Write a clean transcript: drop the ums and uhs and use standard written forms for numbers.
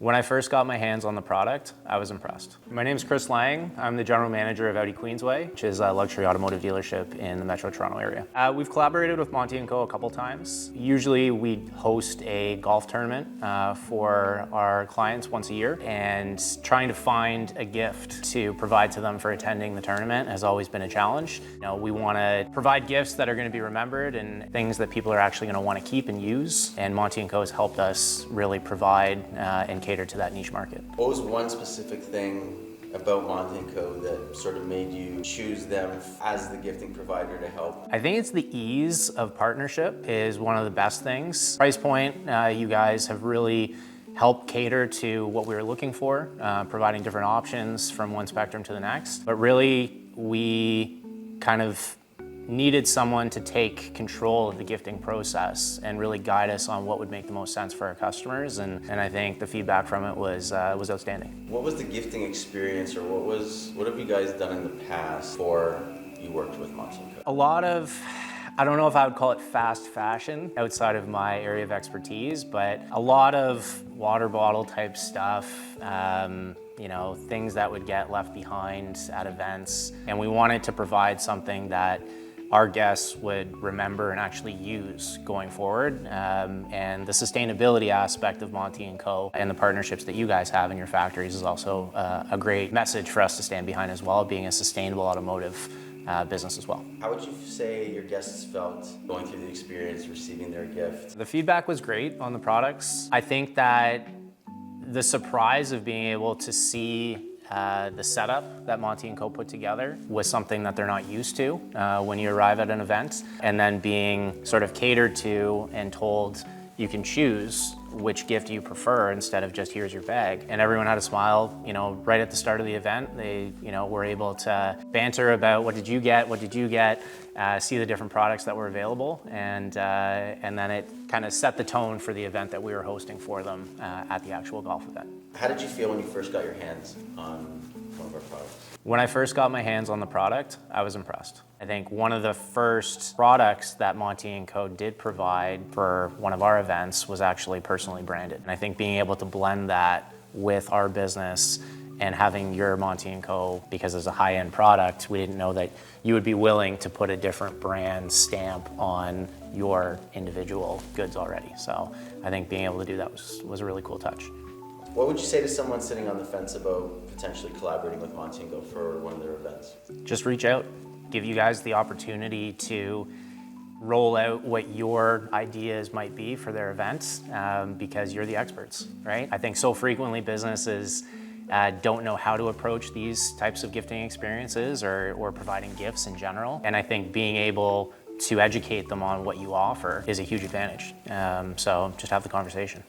When I first got my hands on the product, I was impressed. My name is Chris Lang. I'm the general manager of Audi Queensway, which is a luxury automotive dealership in the Metro Toronto area. We've collaborated with Monte Coe a couple times. Usually we host a golf tournament for our clients once a year, and trying to find a gift to provide to them for attending the tournament has always been a challenge. We want to provide gifts that are going to be remembered and things that people are actually going to want to keep and use, and Monte Coe has helped us really provide and cater to that niche market. What was one specific thing about Monte Coe that sort of made you choose them as the gifting provider to help? I think it's the ease of partnership is one of the best things. Price point, you guys have really helped cater to what we were looking for, providing different options from one spectrum to the next. But really, we kind of needed someone to take control of the gifting process and really guide us on what would make the most sense for our customers. And I think the feedback from it was outstanding. What was the gifting experience, or what have you guys done in the past before you worked with Monte Coe? A lot of, I don't know if I would call it fast fashion outside of my area of expertise, but a lot of water bottle type stuff, things that would get left behind at events. And we wanted to provide something that our guests would remember and actually use going forward. And the sustainability aspect of Monte & Co. and the partnerships that you guys have in your factories is also a great message for us to stand behind as well, being a sustainable automotive business as well. How would you say your guests felt going through the experience, receiving their gift? The feedback was great on the products. I think that the surprise of being able to see the setup that Monte & Co. put together was something that they're not used to when you arrive at an event, and then being sort of catered to and told you can choose which gift you prefer instead of just here's your bag. And everyone had a smile, right at the start of the event. They, were able to banter about what did you get, see the different products that were available, and then it kind of set the tone for the event that we were hosting for them at the actual golf event. How did you feel when you first got your hands on one of our products? When I first got my hands on the product, I was impressed. I think one of the first products that Monte & Co. did provide for one of our events was actually personally branded. And I think being able to blend that with our business and having your Monte & Co., because it's a high-end product, we didn't know that you would be willing to put a different brand stamp on your individual goods already. So I think being able to do that was a really cool touch. What would you say to someone sitting on the fence about potentially collaborating with Monte & Co. for one of their events? Just reach out. Give you guys the opportunity to roll out what your ideas might be for their events because you're the experts, right? I think so frequently businesses don't know how to approach these types of gifting experiences or providing gifts in general. And I think being able to educate them on what you offer is a huge advantage. So just have the conversation.